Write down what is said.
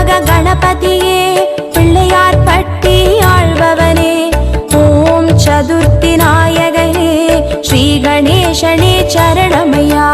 கற்பக கணபதியே பிள்ளையார் பட்டி ஆழ்பவனே ஓம் சதுர்த்தி நாயகனே ஸ்ரீ கணேசனே சரணமையா